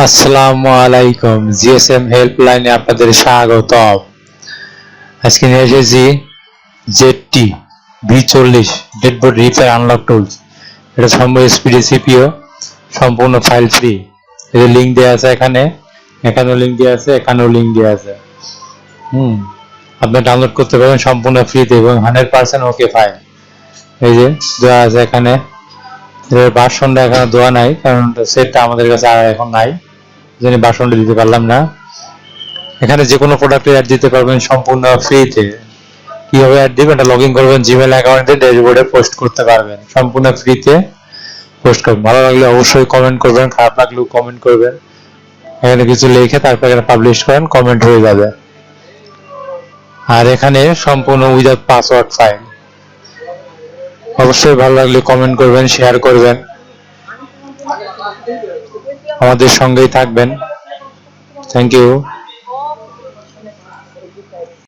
আসসালামু আলাইকুম, জিএসএম হেল্পলাইনে আপনাদের স্বাগতম। আজকে নিয়ে এসেছি জেডটি V40 ডেডবোর্ড রিপেয়ার আনলক টুলস। এটা সম্পূর্ণ স্পিডি সিপিও, সম্পূর্ণ ফাইল ফ্রি। এর লিঙ্ক দেওয়া আছে এখানেও লিঙ্ক দেওয়া আছে, এখানেও লিঙ্ক দেওয়া আছে। আপনি ডাউনলোড করতে পারবেন সম্পূর্ণ ফ্রিতে এবং 100% ওকে ফাইল। এই যে দেওয়া আছে এখানে। এর ভার্সনটা এখানে দেওয়া নাই, কারণ সেটটা আমাদের কাছে আর এখন নাই, জন্য ভার্সনটা দিতে পারলাম না। এখানে যে কোনো প্রোডাক্টে অ্যাড দিতে পারবেন সম্পূর্ণ ফ্রিতে। কিভাবে অ্যাড দিবেন, এটা লগইন করবেন জিমেল অ্যাকাউন্টে, ড্যাশবোর্ডে পোস্ট করতে পারবেন সম্পূর্ণ ফ্রিতে। পোস্ট করবেন, ভালো লাগলে অবশ্যই কমেন্ট করবেন, খারাপ লাগলেও কমেন্ট করবেন। এখানে কিছু লিখে তারপর এখানে পাবলিশ করেন, কমেন্ট হয়ে যাবে। আর এখানে সম্পূর্ণ উইদাউট পাসওয়ার্ড ফাইল। অবশ্যই ভালো লাগলে কমেন্ট করবেন, শেয়ার করবেন, আমাদের সঙ্গেই থাকবেন। Thank you.